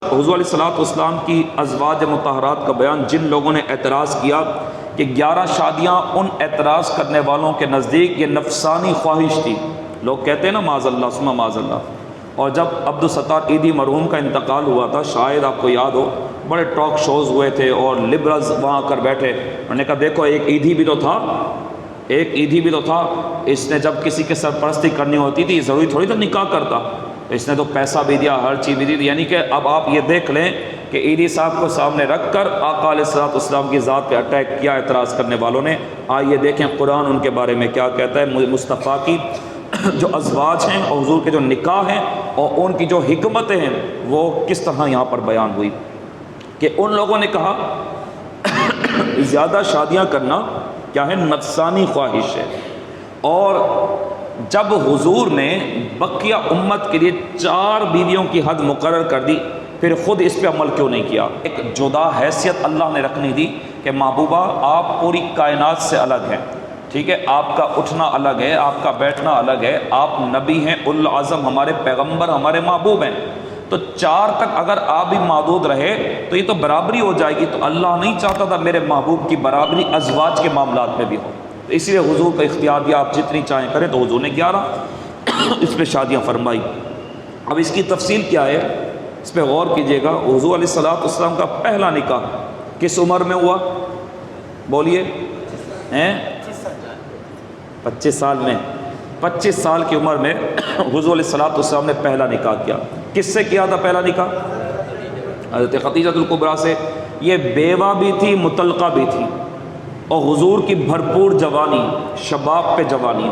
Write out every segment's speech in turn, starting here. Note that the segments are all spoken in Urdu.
حضور علیہ الصلوۃ والسلام کی ازواج مطہرات کا بیان جن لوگوں نے اعتراض کیا کہ 11 شادیاں ان اعتراض کرنے والوں کے نزدیک یہ نفسانی خواہش تھی. لوگ کہتے ہیں نا معاذ اللہ ثم معاذ اللہ. اور جب عبدالستار ایدھی مرحوم کا انتقال ہوا تھا، شاید آپ کو یاد ہو، بڑے ٹاک شوز ہوئے تھے اور لبرلز وہاں کر بیٹھے. انہوں نے کہا دیکھو ایک ایدھی بھی تو تھا، اس نے جب کسی کے سرپرستی کرنی ہوتی تھی ضروری تھوڑی تو نکاح کرتا، اس نے تو پیسہ بھی دیا، ہر چیز بھی دی. یعنی کہ اب آپ یہ دیکھ لیں کہ ایدھی صاحب کو سامنے رکھ کر آقا علیہ الصلوۃ والسلام کی ذات پہ اٹیک کیا اعتراض کرنے والوں نے. آئیے دیکھیں قرآن ان کے بارے میں کیا کہتا ہے. مصطفیٰ کی جو ازواج ہیں اور حضور کے جو نکاح ہیں اور ان کی جو حکمتیں ہیں وہ کس طرح یہاں پر بیان ہوئی کہ ان لوگوں نے کہا زیادہ شادیاں کرنا کیا ہے، نفسانی خواہش ہے. اور جب حضور نے بقیہ امت کے لیے 4 بیویوں کی حد مقرر کر دی، پھر خود اس پہ عمل کیوں نہیں کیا؟ ایک جدا حیثیت اللہ نے رکھنی دی کہ محبوبہ آپ پوری کائنات سے الگ ہیں، ٹھیک ہے، آپ کا اٹھنا الگ ہے، آپ کا بیٹھنا الگ ہے، آپ نبی ہیں العظم، ہمارے پیغمبر، ہمارے محبوب ہیں. تو 4 تک اگر آپ بھی محدود رہے تو یہ تو برابری ہو جائے گی. تو اللہ نہیں چاہتا تھا میرے محبوب کی برابری ازواج کے معاملات میں بھی ہو، تو اس لیے حضور کا اختیار دیا آپ جتنی چاہیں کریں. تو حضور نے 11 اس پہ شادیاں فرمائی. اب اس کی تفصیل کیا ہے، اس پہ غور کیجئے گا. حضور علیہ الصلوۃ والسلام کا پہلا نکاح کس عمر میں ہوا؟ بولیے. 25 سال میں. 25 سال کی عمر میں حضور علیہ الصلوۃ والسلام نے پہلا نکاح کیا. کس سے کیا تھا پہلا نکاح؟ حضرت خدیجہ الکبریٰ سے. یہ بیوہ بھی تھی، مطلقہ بھی تھی، اور حضور کی بھرپور جوانی، شباب پہ جوانی.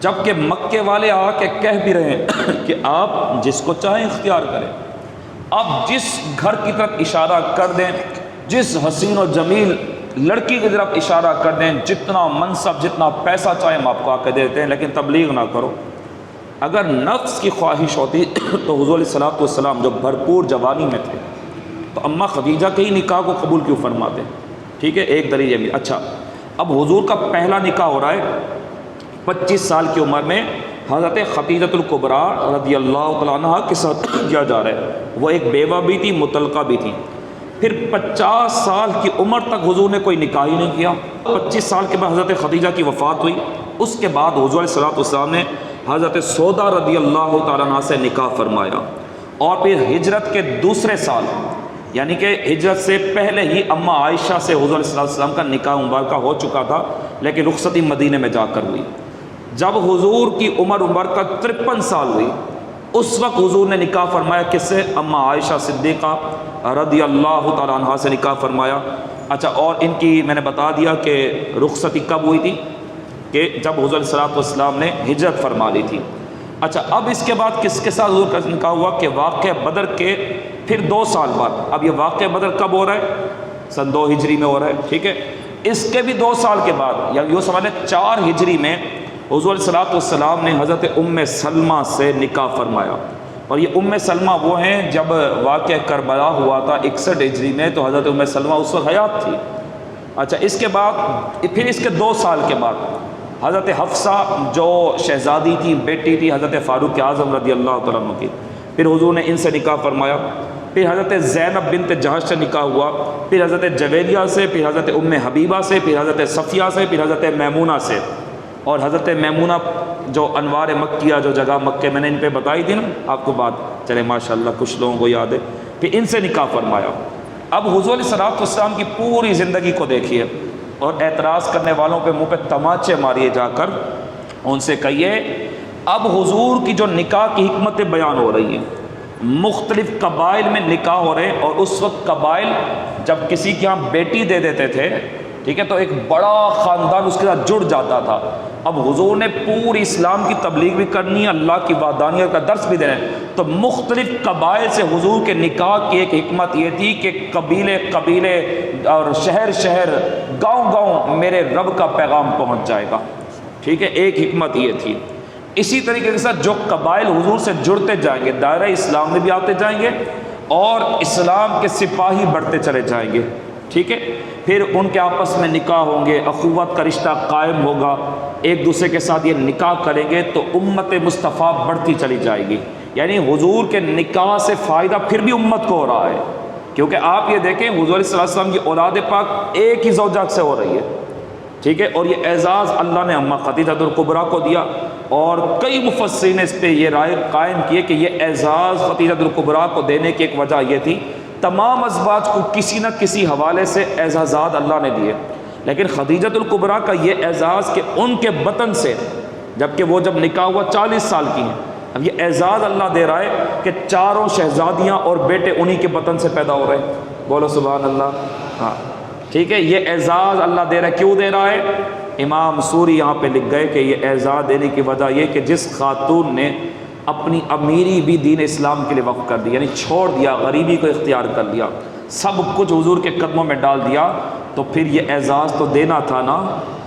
جبکہ مکے والے آ کے کہہ بھی رہے ہیں کہ آپ جس کو چاہیں اختیار کریں، آپ جس گھر کی طرف اشارہ کر دیں، جس حسین و جمیل لڑکی کی طرف اشارہ کر دیں، جتنا منصب جتنا پیسہ چاہیں ہم آپ کو آ کے دیتے ہیں، لیکن تبلیغ نہ کرو. اگر نفس کی خواہش ہوتی تو حضور علیہ الصلوۃ والسلام جو بھرپور جوانی میں تھے تو اماں خدیجہ کے ہی نکاح کو قبول کیوں فرماتے؟ ٹھیک ہے، ایک دلیل یہ بھی. اچھا، اب حضور کا پہلا نکاح ہو رہا ہے 25 سال کی عمر میں حضرت خدیجہ الکبریٰ رضی اللہ تعالیٰ عنہ کے ساتھ کیا جا رہا ہے. وہ ایک بیوہ بھی تھی، مطلقہ بھی تھی. پھر 50 سال کی عمر تک حضور نے کوئی نکاح ہی نہیں کیا. 25 سال کے بعد حضرت خدیجہ کی وفات ہوئی. اس کے بعد حضور علیہ الصلوۃ والسلام نے حضرت سودا رضی اللہ تعالیٰ عنہ سے نکاح فرمایا. اور پھر ہجرت کے دوسرے سال، یعنی کہ ہجرت سے پہلے ہی اماں عائشہ سے حضور علیہ الصلوۃ والسلام کا نکاح مبارکہ ہو چکا تھا، لیکن رخصتی مدینے میں جا کر ہوئی. جب حضور کی عمر مبارکہ 53 سال ہوئی، اس وقت حضور نے نکاح فرمایا کس سے؟ اماں عائشہ صدیقہ رضی اللہ تعالیٰ عنہ سے نکاح فرمایا. اچھا، اور ان کی میں نے بتا دیا کہ رخصتی کب ہوئی تھی، کہ جب حضور علیہ الصلوۃ والسلام نے ہجرت فرما لی تھی. اچھا، اب اس کے بعد کس کے ساتھ حضور کا نکاح ہوا کہ واقعہ بدر کے پھر 2 سال بعد. اب یہ واقعہ بدر کب ہو رہا ہے؟ سن 2 ہجری میں ہو رہا ہے، ٹھیک ہے. اس کے بھی 2 سال کے بعد، یا یوں سمجھ لیں 4 ہجری میں حضور علیہ الصلوۃ والسلام نے حضرت ام سلمہ سے نکاح فرمایا. اور یہ ام سلمہ وہ ہیں جب واقعہ کربلا ہوا تھا 61 ہجری میں، تو حضرت ام سلمہ اس وقت حیات تھی. اچھا، اس کے بعد پھر اس کے 2 سال کے بعد حضرت حفصہ جو شہزادی تھی، بیٹی تھی حضرت فاروق اعظم رضی اللہ تعالیٰ عنہ کی، پھر حضور نے ان سے نکاح فرمایا. پھر حضرت زینب بنت جہش سے نکاح ہوا، پھر حضرت جویریہ سے، پھر حضرت ام حبیبہ سے، پھر حضرت صفیہ سے، پھر حضرت میمونہ سے. اور حضرت میمونہ جو انوار مکیہ جو جگہ مکے میں نے ان پہ بتائی تھی نا آپ کو بات، چلے ماشاءاللہ کچھ لوگوں کو یاد ہے، پھر ان سے نکاح فرمایا. اب حضور علیہ الصلوۃ والسلام کی پوری زندگی کو دیکھیے اور اعتراض کرنے والوں پہ منہ پہ تماچے ماریے جا کر، ان سے کہیے اب حضور کی جو نکاح کی حکمتیں بیان ہو رہی ہیں، مختلف قبائل میں نکاح ہو رہے ہیں. اور اس وقت قبائل جب کسی کے ہاں بیٹی دے دیتے تھے، ٹھیک ہے، تو ایک بڑا خاندان اس کے ساتھ جڑ جاتا تھا. اب حضور نے پوری اسلام کی تبلیغ بھی کرنی ہے، اللہ کی وحدانیت کا درس بھی دینا ہے، تو مختلف قبائل سے حضور کے نکاح کی ایک حکمت یہ تھی کہ قبیلے قبیلے اور شہر شہر، گاؤں گاؤں میرے رب کا پیغام پہنچ جائے گا. ٹھیک ہے، ایک حکمت یہ تھی. اسی طریقے کے ساتھ جو قبائل حضور سے جڑتے جائیں گے، دائرہ اسلام میں بھی آتے جائیں گے اور اسلام کے سپاہی بڑھتے چلے جائیں گے. ٹھیک ہے، پھر ان کے آپس میں نکاح ہوں گے، اخوت کا رشتہ قائم ہوگا، ایک دوسرے کے ساتھ یہ نکاح کریں گے تو امت مصطفیٰ بڑھتی چلی جائے گی. یعنی حضور کے نکاح سے فائدہ پھر بھی امت کو ہو رہا ہے، کیونکہ آپ یہ دیکھیں حضور علیہ السلام کی اولاد پاک ایک ہی زوجہ سے ہو رہی ہے، ٹھیک ہے، اور یہ اعزاز اللہ نے اماں خدیجہ الکبریٰ کو دیا، اور کئی مفسرین نے اس پہ یہ رائے قائم کیے کہ یہ اعزاز خدیجہ الکبریٰ کو دینے کی ایک وجہ یہ تھی، تمام ازواج کو کسی نہ کسی حوالے سے اعزازات اللہ نے دیے، لیکن خدیجہ الکبریٰ کا یہ اعزاز کہ ان کے بطن سے، جبکہ وہ جب نکاح ہوا 40 سال کی ہیں، اب یہ اعزاز اللہ دے رہا ہے کہ چاروں شہزادیاں اور بیٹے انہی کے بطن سے پیدا ہو رہے ہیں، بولو سبحان اللہ۔ ہاں ٹھیک ہے، یہ اعزاز اللہ دے رہا ہے، کیوں دے رہا ہے؟ امام سوری یہاں پہ لکھ گئے کہ یہ اعزاز دینے کی وجہ یہ کہ جس خاتون نے اپنی امیری بھی دین اسلام کے لیے وقف کر دی، یعنی چھوڑ دیا، غریبی کو اختیار کر لیا، سب کچھ حضور کے قدموں میں ڈال دیا، تو پھر یہ اعزاز تو دینا تھا نا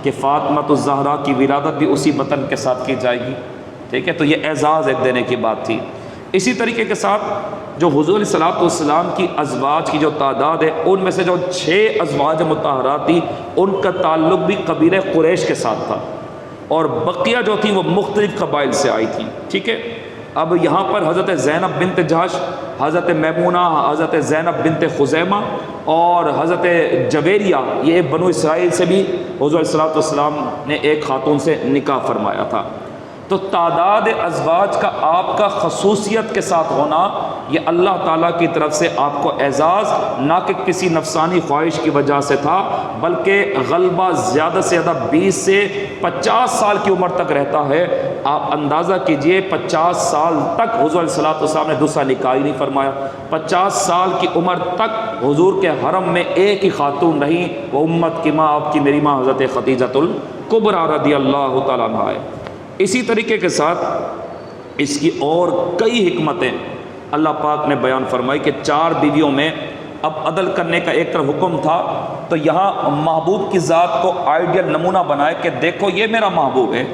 کہ فاطمہ الزہرا کی ولادت بھی اسی بطن کے ساتھ کی جائے گی، ٹھیک ہے، تو یہ اعزاز ایک دینے کی بات تھی۔ اسی طریقے کے ساتھ جو حضور علیہ الصلوۃ والسلام کی ازواج کی جو تعداد ہے، ان میں سے جو 6 ازواج مطہرات تھی ان کا تعلق بھی قبیلہ قریش کے ساتھ تھا، اور بقیہ جو تھیں وہ مختلف قبائل سے آئی تھیں، ٹھیک ہے۔ اب یہاں پر حضرت زینب بنت جہش، حضرت میمونہ، حضرت زینب بنت خزیمہ اور حضرت جویریہ، یہ بنو اسرائیل سے بھی حضور علیہ الصلوۃ والسلام نے ایک خاتون سے نکاح فرمایا تھا۔ تو تعداد ازواج کا آپ کا خصوصیت کے ساتھ ہونا یہ اللہ تعالیٰ کی طرف سے آپ کو اعزاز، نہ کہ کسی نفسانی خواہش کی وجہ سے تھا، بلکہ غلبہ زیادہ سے زیادہ 20 سے 50 سال کی عمر تک رہتا ہے۔ آپ اندازہ کیجئے 50 سال تک حضور علیہ الصلوۃ والسلام نے دوسرا نکاح ہی نہیں فرمایا، 50 سال کی عمر تک حضور کے حرم میں ایک ہی خاتون رہی، وہ امت کی ماں، آپ کی میری ماں حضرت خدیجہ الکبریٰ رضی اللہ تعالیٰ عنہا ہے۔ اسی طریقے کے ساتھ اس کی اور کئی حکمتیں اللہ پاک نے بیان فرمائی کہ 4 بیویوں میں اب عدل کرنے کا ایک طرف حکم تھا، تو یہاں محبوب کی ذات کو آئیڈیل نمونہ بنائے کہ دیکھو یہ میرا محبوب ہے،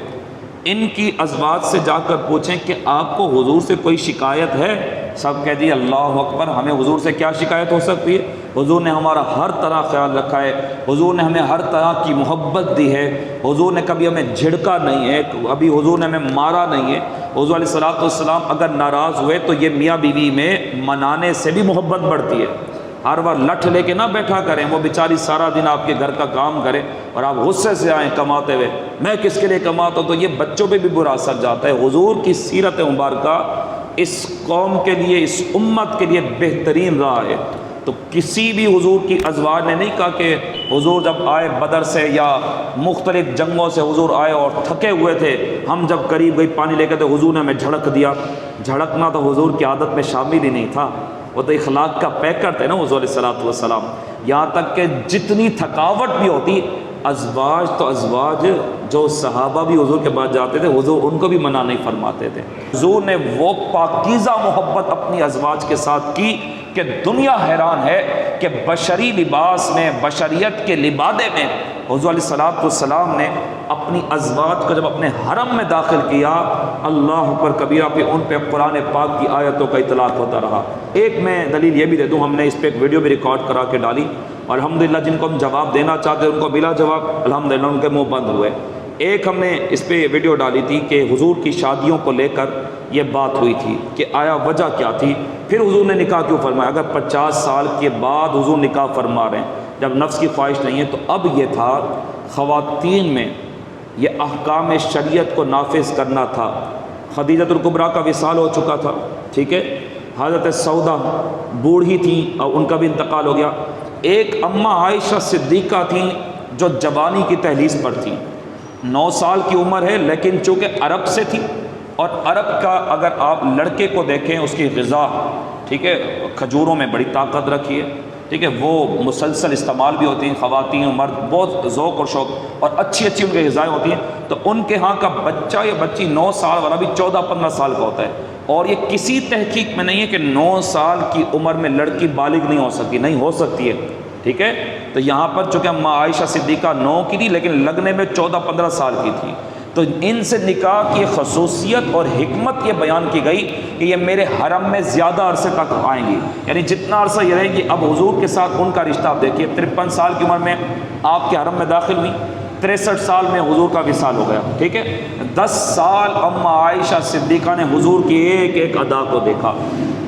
ان کی ازواج سے جا کر پوچھیں کہ آپ کو حضور سے کوئی شکایت ہے؟ سب کہہ دی اللہ اکبر، ہمیں حضور سے کیا شکایت ہو سکتی ہے؟ حضور نے ہمارا ہر طرح خیال رکھا ہے، حضور نے ہمیں ہر طرح کی محبت دی ہے، حضور نے کبھی ہمیں جھڑکا نہیں ہے، ابھی حضور نے ہمیں مارا نہیں ہے۔ حضور علیہ الصلوۃ والسلام اگر ناراض ہوئے تو یہ میاں بیوی میں منانے سے بھی محبت بڑھتی ہے، ہر بار لٹھ لے کے نہ بیٹھا کریں، وہ بیچاری سارا دن آپ کے گھر کا کام کرے اور آپ غصے سے آئیں کماتے ہوئے، میں کس کے لیے کماتا ہوں، تو یہ بچوں پہ بھی برا اثر جاتا ہے۔ حضور کی سیرت مبارکہ اس قوم کے لیے، اس امت کے لیے بہترین راہ ہے۔ تو کسی بھی حضور کی ازواج نے نہیں کہا کہ حضور جب آئے بدر سے یا مختلف جنگوں سے حضور آئے اور تھکے ہوئے تھے، ہم جب قریب گئی پانی لے کے تو حضور نے ہمیں جھڑک دیا۔ جھڑکنا تو حضور کی عادت میں شامل ہی نہیں تھا، وہ تو اخلاق کا پیکر تھے نا حضور علیہ الصلوۃ والسلام۔ یہاں تک کہ جتنی تھکاوٹ بھی ہوتی، ازواج تو ازواج جو صحابہ بھی حضور کے بعد جاتے تھے، حضور ان کو بھی منع نہیں فرماتے تھے۔ حضور نے وہ پاکیزہ محبت اپنی ازواج کے ساتھ کی کہ دنیا حیران ہے کہ بشری لباس میں، بشریت کے لبادے میں حضور علیہ الصلوۃ والسلام نے اپنی ازواج کو جب اپنے حرم میں داخل کیا، اللہ اکبر کبیرہ، پہ ان پہ قرآن پاک کی آیتوں کا اطلاق ہوتا رہا۔ ایک میں دلیل یہ بھی دے دوں، ہم نے اس پہ ایک ویڈیو بھی ریکارڈ کرا کے ڈالی، اور الحمدللہ جن کو ہم جواب دینا چاہتے ہیں ان کو بلا جواب الحمدللہ ان کے منہ بند ہوئے۔ ایک ہم نے اس پہ ویڈیو ڈالی تھی کہ حضور کی شادیوں کو لے کر یہ بات ہوئی تھی کہ آیا وجہ کیا تھی، پھر حضور نے نکاح کیوں فرمایا؟ اگر 50 سال کے بعد حضور نکاح فرما رہے ہیں، جب نفس کی خواہش نہیں ہے، تو اب یہ تھا خواتین میں یہ احکام شریعت کو نافذ کرنا تھا۔ خدیجہ الکبریٰ کا وصال ہو چکا تھا، ٹھیک ہے، حضرت سودا بوڑھی تھیں اور ان کا بھی انتقال ہو گیا، ایک اماں عائشہ صدیقہ تھیں جو جوانی کی دہلیز پر تھیں، 9 سال کی عمر ہے، لیکن چونکہ عرب سے تھی، اور عرب کا اگر آپ لڑکے کو دیکھیں اس کی غذا، ٹھیک ہے، کھجوروں میں بڑی طاقت رکھی ہے، ٹھیک ہے، وہ مسلسل استعمال بھی ہوتی ہیں، خواتین مرد بہت ذوق اور شوق، اور اچھی اچھی ان کی غذائیں ہوتی ہیں، تو ان کے ہاں کا بچہ یا بچی 9 سال والا بھی 14-15 سال کا ہوتا ہے، اور یہ کسی تحقیق میں نہیں ہے کہ 9 سال کی عمر میں لڑکی بالغ نہیں ہو سکتی، نہیں ہو سکتی ہے، ٹھیک ہے۔ تو یہاں پر چونکہ اماں عائشہ صدیقہ 9 کی تھی لیکن لگنے میں 14-15 سال کی تھی، تو ان سے نکاح کی خصوصیت اور حکمت یہ بیان کی گئی کہ یہ میرے حرم میں زیادہ عرصے تک آئیں گی، یعنی جتنا عرصہ یہ رہیں گی۔ اب حضور کے ساتھ ان کا رشتہ آپ دیکھیے، 53 سال کی عمر میں آپ کے حرم میں داخل ہوئی، 63 سال میں حضور کا وصال ہو گیا، ٹھیک ہے، 10 سال اما عائشہ صدیقہ نے حضور کی ایک ایک ادا کو دیکھا،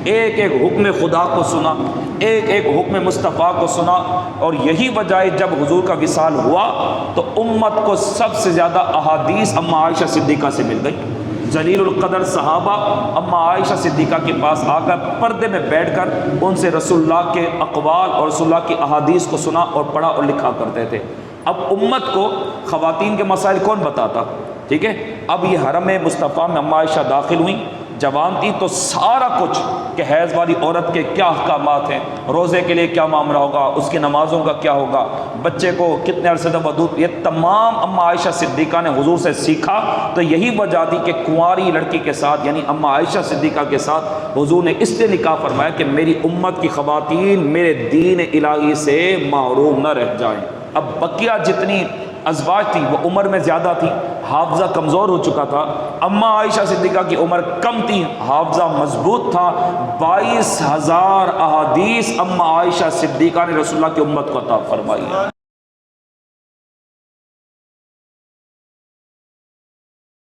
ایک ایک حکم خدا کو سنا، ایک ایک حکم مصطفیٰ کو سنا، اور یہی وجہ ہے جب حضور کا وصال ہوا تو امت کو سب سے زیادہ احادیث اما عائشہ صدیقہ سے مل گئی۔ جلیل القدر صحابہ اما عائشہ صدیقہ کے پاس آ کر پردے میں بیٹھ کر ان سے رسول اللہ کے اقوال اور رسول اللہ کی احادیث کو سنا اور پڑھا اور لکھا کرتے تھے۔ اب امت کو خواتین کے مسائل کون بتاتا؟ ٹھیک ہے، اب یہ حرم مصطفیٰ میں اما عائشہ داخل ہوئیں، جوان تھی تو سارا کچھ کہ حیض والی عورت کے کیا احکامات ہیں، روزے کے لیے کیا معاملہ ہوگا، اس کی نمازوں کا کیا ہوگا، بچے کو کتنے عرصے تک ودود، یہ تمام اما عائشہ صدیقہ نے حضور سے سیکھا۔ تو یہی وجہ تھی کہ کنواری لڑکی کے ساتھ یعنی اما عائشہ صدیقہ کے ساتھ حضور نے اس لیے نکاح فرمایا کہ میری امت کی خواتین میرے دین الہی سے محروم نہ رہ جائیں۔ اب بقیہ جتنی ازواج تھی وہ عمر میں زیادہ تھی، حافظہ کمزور ہو چکا تھا، اما عائشہ صدیقہ کی عمر کم تھی، حافظہ مضبوط تھا۔ 22,000 احادیث اما عائشہ صدیقہ نے رسول اللہ کی امت کو عطا فرمائی۔